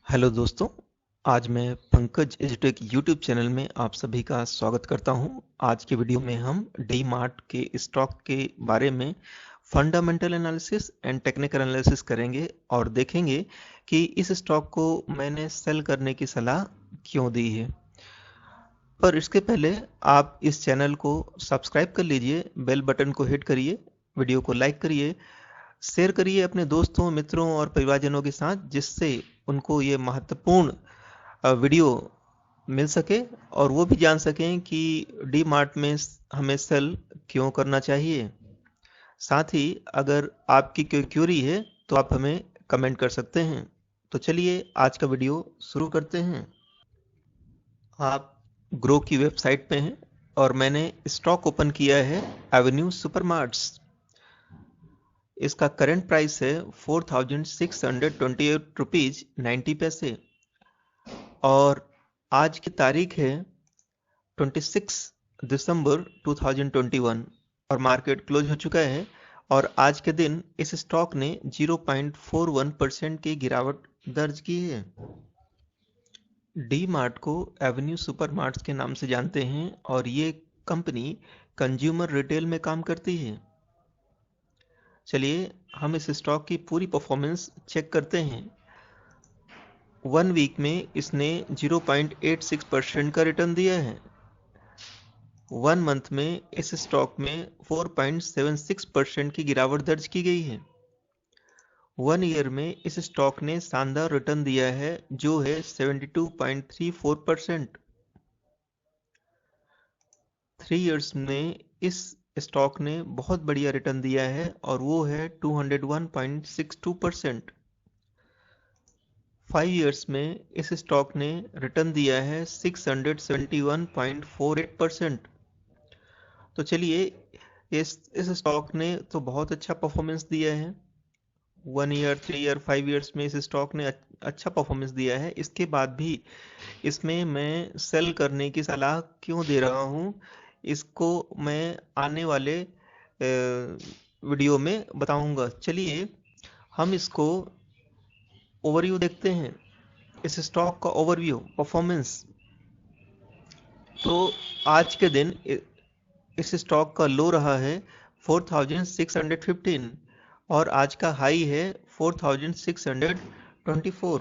Hello दोस्तों, आज मैं पंकज एजुटेक यूट्यूब चैनल में आप सभी का स्वागत करता हूं। आज के वीडियो में हम डी मार्ट के स्टॉक के बारे में fundamental analysis and technical analysis करेंगे और देखेंगे कि इस स्टॉक को मैंने सेल करने की सलाह क्यों दी है। पर इसके पहले आप इस चैनल को सब्सक्राइब कर लीजिए, बेल बटन को हिट करिए, वीडियो को लाइक करिए, शेयर करिए अपने दोस्तों, मित्रों और परिवारजनों के साथ, जिससे उनको ये महत्वपूर्ण वीडियो मिल सके और वो भी जान सकें कि डी मार्ट में हमें सेल क्यों करना चाहिए। साथ ही अगर आपकी कोई क्यूरी है तो आप हमें कमेंट कर सकते हैं। तो चलिए आज का वीडियो शुरू करते हैं। आप ग्रो की वेबसाइट पे हैं और मैंने स्टॉक ओपन किया है एवेन्यू सुपरमार्ट्स। इसका करंट प्राइस है 4628 रुपीज 90 पैसे और आज की तारीख है 26 दिसंबर 2021 और मार्केट क्लोज हो चुका है। और आज के दिन इस स्टॉक ने 0.41% की गिरावट दर्ज की है। डी मार्ट को एवेन्यू सुपरमार्ट्स के नाम से जानते हैं और ये कंपनी कंज्यूमर रिटेल में काम करती है। चलिए हम इस स्टॉक की पूरी परफॉर्मेंस चेक करते हैं। 1 वीक में इसने 0.86% का रिटर्न दिया है। 1 मंथ में इस स्टॉक में 4.76% की गिरावट दर्ज की गई है। 1 ईयर में इस स्टॉक ने शानदार रिटर्न दिया है जो है 72.34%। 3 ईयर्स में इस स्टॉक ने बहुत बढ़िया रिटर्न दिया है और वो है 201.62%। 5 ईयर्स में इस स्टॉक ने रिटर्न दिया है 671.48%। तो चलिए इस स्टॉक ने तो बहुत अच्छा परफॉर्मेंस दिया है। 1 ईयर, 3 ईयर, 5 ईयर्स में इस स्टॉक ने अच्छा परफॉर्मेंस दिया है। इसके बाद भी इसमें मैं सेल करने की सलाह क्यों दे रहा हूँ, इसको मैं आने वाले वीडियो में बताऊंगा। चलिए हम इसको ओवरव्यू देखते हैं, इस स्टॉक का ओवरव्यू परफॉर्मेंस। तो आज के दिन इस स्टॉक का लो रहा है 4615 और आज का हाई है 4624।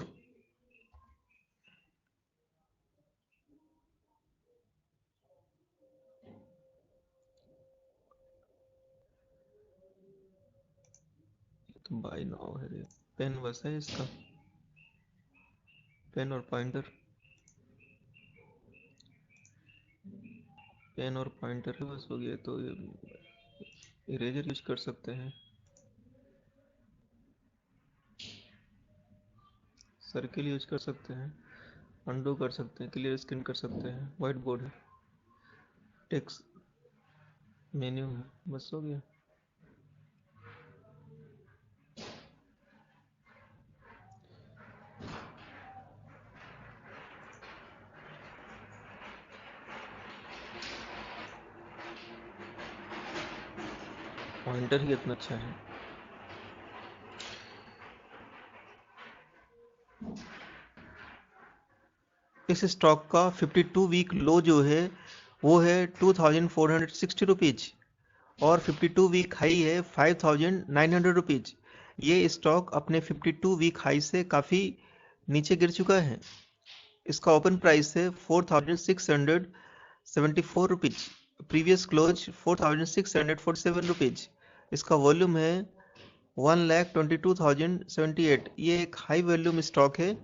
तो बाय नाउ है रे। पेन वैसा है इसका, पेन और पॉइंटर, पेन और पॉइंटर बस हो गया। तो इरेजर यूज कर सकते हैं, सर्किल यूज कर सकते हैं, अंडू कर सकते हैं, क्लियर स्क्रीन कर सकते हैं, व्हाइट बोर्ड है, टेक्स्ट मेन्यू है, बस हो गया। पॉइंटर ही इतना अच्छा है। इस स्टॉक का 52 वीक लो जो है वो है 2460 रुपीज और 52 वीक हाई है 5900 रुपीज। ये स्टॉक अपने 52 वीक हाई से काफ़ी नीचे गिर चुका है। इसका ओपन प्राइस है 4674 रुपीज, प्रीवियस क्लोज 4647 रुपीज। इसका वॉल्यूम है 1,22,078। ये एक हाई वॉल्यूम स्टॉक है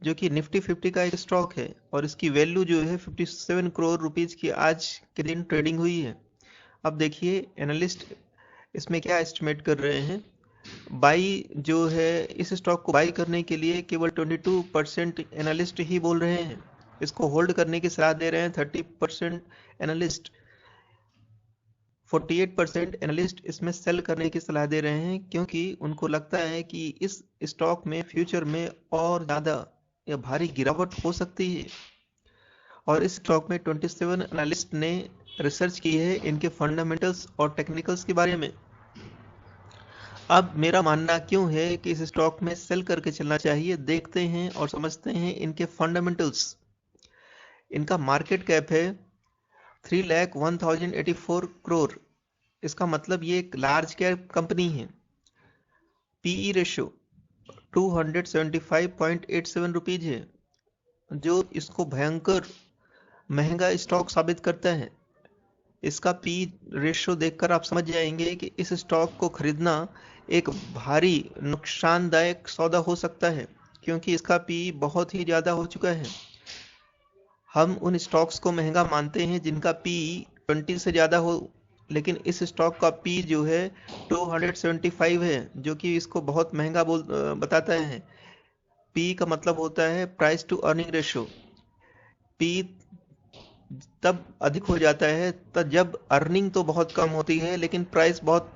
जो कि निफ्टी 50 का एक स्टॉक है और इसकी वैल्यू जो है 57 करोड़ रुपीज की आज के दिन ट्रेडिंग हुई है। अब देखिए एनालिस्ट इसमें क्या एस्टिमेट कर रहे हैं। बाई जो है, इस स्टॉक को बाई करने के लिए केवल 22% एनालिस्ट ही बोल रहे हैं। इसको होल्ड करने की सलाह दे रहे हैं 30% एनालिस्ट। 48% एनालिस्ट इसमें सेल करने की सलाह दे रहे हैं क्योंकि उनको लगता है कि इस स्टॉक में फ्यूचर में और ज़्यादा या भारी गिरावट हो सकती है। और इस स्टॉक में 27 एनालिस्ट ने रिसर्च की है इनके फंडामेंटल्स और टेक्निकल्स के बारे में। अब मेरा मानना क्यों है कि इस स्टॉक में सेल करके चलना चाहिए, देखते हैं और समझते हैं इनके फंडामेंटल्स। इनका मार्केट कैप है 3,01,084 करोड़। इसका मतलब ये एक लार्ज कैप कंपनी है। पीई रेशियो 275.87 रुपीज है, जो इसको भयंकर महंगा स्टॉक साबित करता है। इसका पी रेशियो देखकर आप समझ जाएंगे कि इस स्टॉक को खरीदना एक भारी नुकसानदायक सौदा हो सकता है, क्योंकि इसका पी बहुत ही ज़्यादा हो चुका है। हम उन स्टॉक्स को महंगा मानते हैं जिनका पी 20 से ज़्यादा हो, लेकिन इस स्टॉक का पी जो है 275 है, जो कि इसको बहुत महंगा बताता है। पी का मतलब होता है price to earning ratio. P तब अधिक हो जाता है तब जब अर्निंग तो बहुत कम होती है लेकिन प्राइस बहुत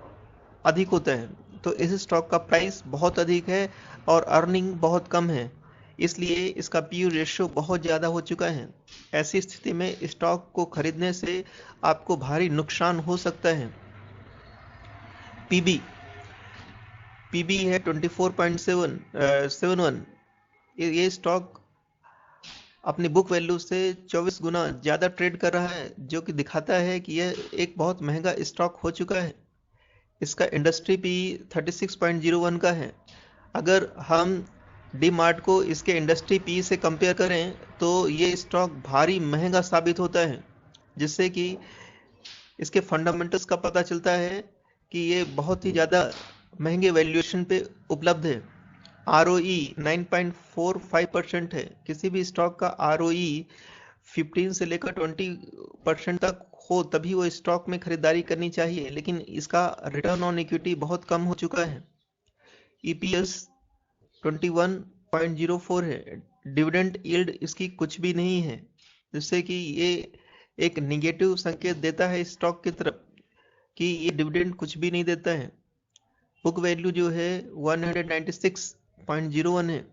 अधिक होता है। तो इस स्टॉक का प्राइस बहुत अधिक है और अर्निंग बहुत कम है, इसलिए इसका पी रेशियो बहुत ज़्यादा हो चुका है। ऐसी स्थिति में स्टॉक को खरीदने से आपको भारी नुकसान हो सकता है। पीबी पीबी है 24.71। ये स्टॉक अपनी बुक वैल्यू से 24 गुना ज़्यादा ट्रेड कर रहा है, जो कि दिखाता है कि यह एक बहुत महंगा स्टॉक हो चुका है। इसका इंडस्ट्री पी 36.01 का है। अगर हम डी मार्ट को इसके इंडस्ट्री पी से कंपेयर करें तो ये स्टॉक भारी महंगा साबित होता है, जिससे कि इसके फंडामेंटल्स का पता चलता है कि ये बहुत ही ज़्यादा महंगे वैल्यूएशन पे उपलब्ध है। ROE 9.45% है। किसी भी स्टॉक का ROE 15 से लेकर 20% तक हो तभी वो स्टॉक में खरीदारी करनी चाहिए, लेकिन इसका रिटर्न ऑन इक्विटी बहुत कम हो चुका है। EPS 21.04 है। डिविडेंड यील्ड इसकी कुछ भी नहीं है, जिससे कि ये एक निगेटिव संकेत देता है स्टॉक की तरफ कि ये डिविडेंड कुछ भी नहीं देता है। बुक वैल्यू जो है 196.01 है।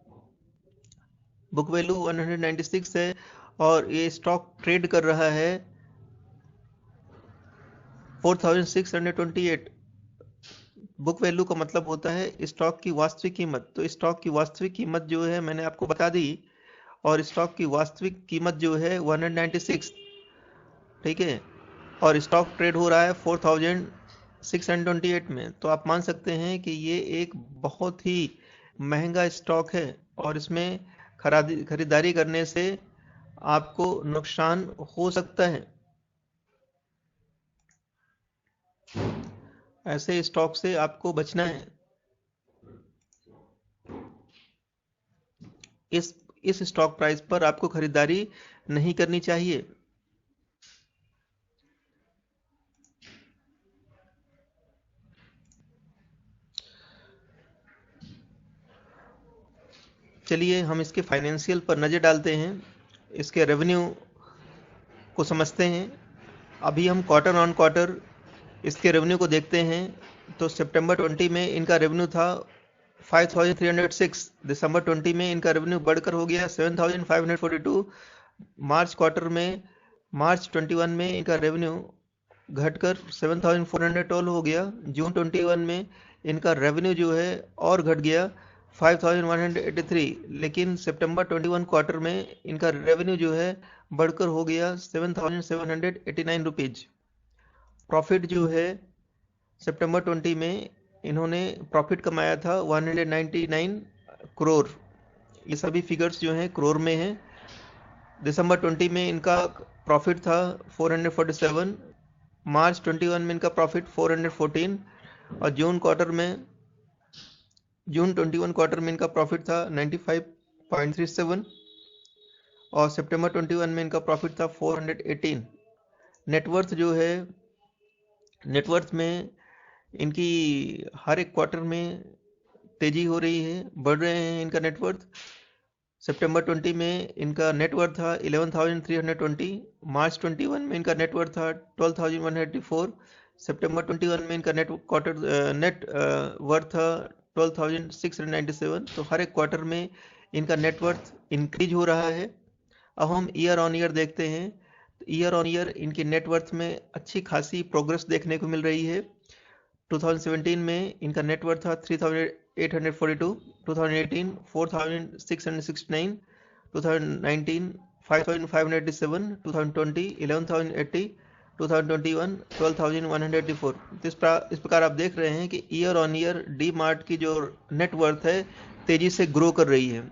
बुक वैल्यू 196 है और ये स्टॉक ट्रेड कर रहा है 4628। बुक वैल्यू का मतलब होता है स्टॉक की वास्तविक कीमत। तो स्टॉक की वास्तविक कीमत जो है मैंने आपको बता दी, और स्टॉक की वास्तविक कीमत जो है 196, ठीक है, और स्टॉक ट्रेड हो रहा है 4628 में। तो आप मान सकते हैं कि ये एक बहुत ही महंगा स्टॉक है और इसमें खरीदारी करने से आपको नुकसान हो सकता है। ऐसे स्टॉक से आपको बचना है। इस स्टॉक प्राइस पर आपको खरीदारी नहीं करनी चाहिए। चलिए हम इसके फाइनेंशियल पर नज़र डालते हैं, इसके रेवेन्यू को समझते हैं। अभी हम क्वार्टर ऑन क्वार्टर इसके रेवेन्यू को देखते हैं। तो सितंबर 20 में इनका रेवेन्यू था 5306। दिसंबर 20 में इनका रेवेन्यू बढ़कर हो गया 7542। मार्च क्वार्टर में मार्च 21 में इनका रेवेन्यू घटकर 7412 हो गया। जून 21 में इनका रेवेन्यू जो है और घट गया 5183। लेकिन सितंबर 21 क्वार्टर में इनका रेवेन्यू जो है बढ़कर हो गया 7789 रुपीज। प्रॉफिट जो है सितंबर 20 में इन्होंने प्रॉफिट कमाया था 199 करोड़। ये सभी फिगर्स जो हैं करोड़ में हैं। दिसंबर 20 में इनका प्रॉफिट था 447। मार्च 21 में इनका प्रॉफिट 414 और जून 21 क्वार्टर में इनका प्रॉफिट था 95.37 और सितंबर 21 में इनका प्रॉफिट था 418। नेटवर्थ जो है, नेटवर्थ में इनकी हर एक क्वार्टर में तेजी हो रही है, बढ़ रहे हैं इनका नेटवर्थ। सितंबर 20 में इनका नेटवर्थ था 11,320। मार्च 21 में इनका नेटवर्थ था 12,184। सितंबर 21 में इनका नेट वर्थ था 12,697। तो हर एक क्वार्टर में इनका नेटवर्थ इंक्रीज हो रहा है। अब हम ईयर ऑन ईयर देखते हैं। ईयर ऑन ईयर इनके नेटवर्थ में अच्छी खासी प्रोग्रेस देखने को मिल रही है। 2017 में इनका नेटवर्थ था 3,842, 2018 4,669, 2019 5,587, 2020 11,080, 2021 12,184। तो इस प्रकार आप देख रहे हैं कि year on year D mart की जो नेटवर्थ है तेजी से ग्रो कर रही है।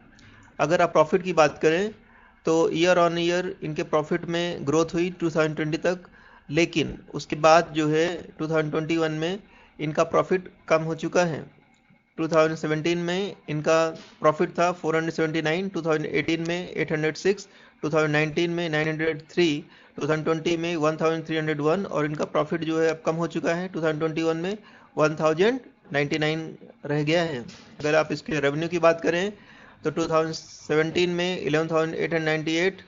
अगर आप प्रॉफिट की बात करें तो ईयर ऑन ईयर इनके प्रॉफिट में ग्रोथ हुई 2020 तक, लेकिन उसके बाद जो है 2021 में इनका प्रॉफिट कम हो चुका है। 2017 में इनका प्रॉफिट था 479, 2018 में 806, 2019 में 903, 2020 में 1301 और इनका प्रॉफिट जो है अब कम हो चुका है 2021 में 1099 रह गया है। अगर आप इसके रेवेन्यू की बात करें तो 2017 में 11,898,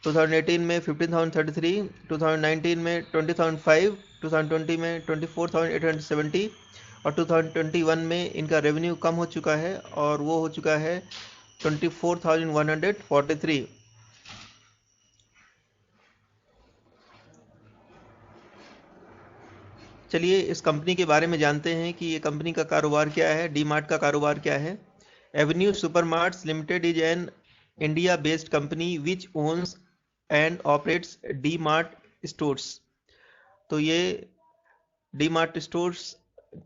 2018 में 15,033, 2019 में 20,005, 2020 में 24,870 और 2021 में इनका रेवेन्यू कम हो चुका है और वो हो चुका है 24,143। चलिए इस कंपनी के बारे में जानते हैं कि ये कंपनी का कारोबार क्या है, डी मार्ट का कारोबार क्या है। Avenue Supermarts Limited is an India based company which owns and operates DMart stores. तो ये डी मार्ट स्टोर्स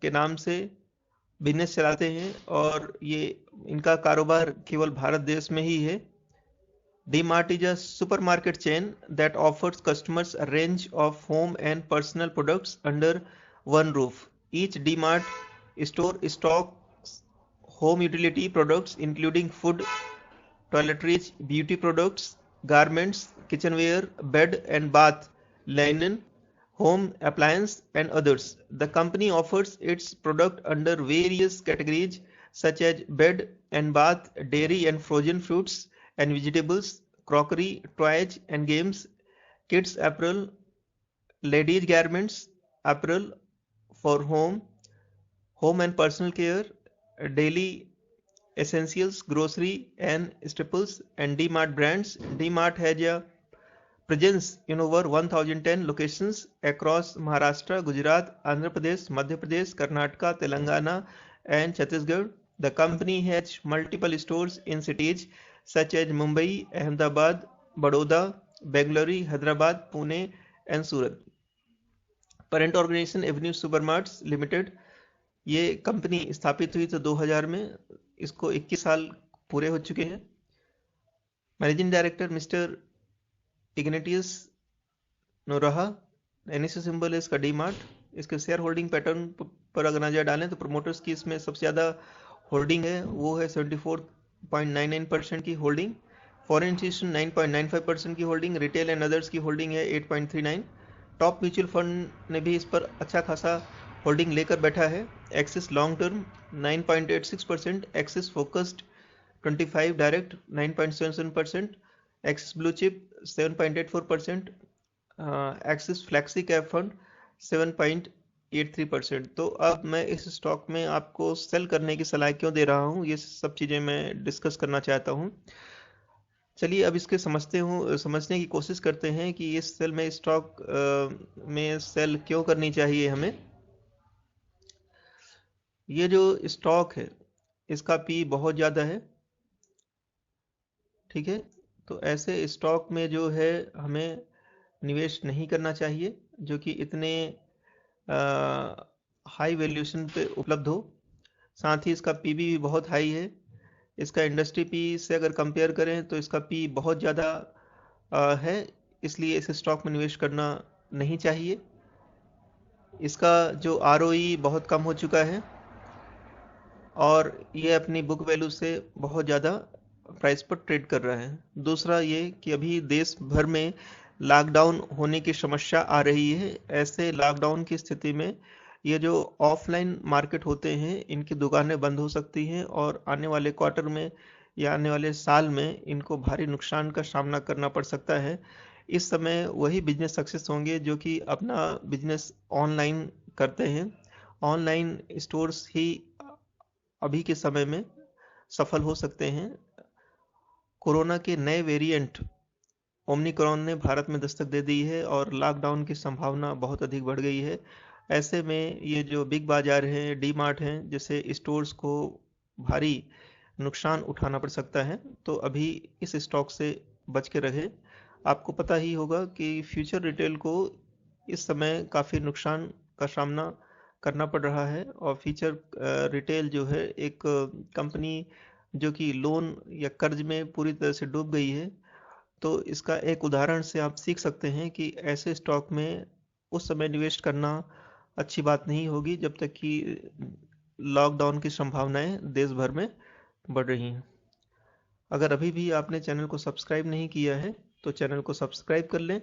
के नाम से बिजनेस चलाते हैं और ये इनका कारोबार केवल भारत देश में ही है। D-Mart is a supermarket chain that offers customers a range of home and personal products under one roof. Each D-Mart store stocks home utility products including food, toiletries, beauty products, garments, kitchenware, bed and bath linen, home appliance and others. The company offers its product under various categories such as bed and bath, dairy and frozen fruits and vegetables, crockery, toys and games, kids apparel, ladies garments, apparel for home and personal care, daily essentials, grocery and staples and D-Mart brands. D-Mart has a presence in over 1010 locations across Maharashtra, Gujarat, Andhra Pradesh, Madhya Pradesh, Karnataka, Telangana and Chhattisgarh. The company has multiple stores in cities such as Mumbai, Ahmedabad, Baroda, Bengaluru, Hyderabad, Pune and Surat. Parent organization Avenue Supermarts limited, ये company स्थापित हुई तो 2000 में, इसको 21 साल पूरे हो चुके हैं। Managing director mister Ignatius Noronha, NSC symbol है इसका डी मार्ट। इसके शेयर होल्डिंग पैटर्न पर अगर नजर डालें तो प्रमोटर्स की इसमें सबसे ज़्यादा होल्डिंग है, वो है 74.99% की होल्डिंग। फॉरेन इंस्टीट्यूशन 9.95% की होल्डिंग, रिटेल एंड अदर्स की होल्डिंग है 8.39। टॉप म्यूचुअल फंड ने भी इस पर अच्छा खासा होल्डिंग लेकर बैठा है। Axis long term 9.86%, axis focused 25 direct 9.77%, axis blue chip 7.84%, axis flexi cap fund 7.83%। तो अब मैं इस स्टॉक में आपको सेल करने की सलाह क्यों दे रहा हूँ, ये सब चीज़ें मैं डिस्कस करना चाहता हूँ। चलिए अब इसके समझने की कोशिश करते हैं कि इस सेल में स्टॉक में सेल क्यों करनी चाहिए हमें। ये जो स्टॉक है इसका पी बहुत ज़्यादा है, ठीक है। तो ऐसे स्टॉक में जो है हमें निवेश नहीं करना चाहिए जो कि इतने हाई वैल्यूएशन पे उपलब्ध हो। साथ ही इसका पी भी बहुत हाई है। इसका इंडस्ट्री पी से अगर कंपेयर करें तो इसका पी बहुत ज़्यादा है, इसलिए इस स्टॉक में निवेश करना नहीं चाहिए। इसका जो आरओई बहुत कम हो चुका है और ये अपनी बुक वैल्यू से बहुत ज़्यादा प्राइस पर ट्रेड कर रहा है। दूसरा ये कि अभी देश भर में लॉकडाउन होने की समस्या आ रही है। ऐसे लॉकडाउन की स्थिति में ये जो ऑफलाइन मार्केट होते हैं इनकी दुकानें बंद हो सकती हैं और आने वाले क्वार्टर में या आने वाले साल में इनको भारी नुकसान का सामना करना पड़ सकता है। इस समय वही बिजनेस सक्सेस होंगे जो कि अपना बिजनेस ऑनलाइन करते हैं। ऑनलाइन स्टोर्स ही अभी के समय में सफल हो सकते हैं। कोरोना के नए वेरिएंट ओमिक्रॉन ने भारत में दस्तक दे दी है और लॉकडाउन की संभावना बहुत अधिक बढ़ गई है। ऐसे में ये जो बिग बाजार है, डी मार्ट हैं, जैसे स्टोर्स को भारी नुकसान उठाना पड़ सकता है। तो अभी इस स्टॉक से बच के रहे। आपको पता ही होगा कि फ्यूचर रिटेल को इस समय काफ़ी नुकसान का सामना करना पड़ रहा है, और फ्यूचर रिटेल जो है एक कंपनी जो कि लोन या कर्ज में पूरी तरह से डूब गई है। तो इसका एक उदाहरण से आप सीख सकते हैं कि ऐसे स्टॉक में उस समय निवेश करना अच्छी बात नहीं होगी जब तक कि लॉकडाउन की संभावनाएं देश भर में बढ़ रही हैं। अगर अभी भी आपने चैनल को सब्सक्राइब नहीं किया है तो चैनल को सब्सक्राइब कर लें,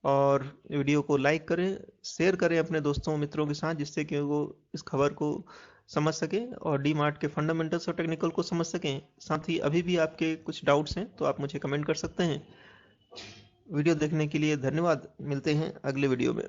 और वीडियो को लाइक करें, शेयर करें अपने दोस्तों मित्रों के साथ, जिससे कि वो इस खबर को समझ सकें और डी मार्ट के फंडामेंटल्स और टेक्निकल को समझ सकें। साथ ही अभी भी आपके कुछ डाउट्स हैं तो आप मुझे कमेंट कर सकते हैं। वीडियो देखने के लिए धन्यवाद। मिलते हैं अगले वीडियो में।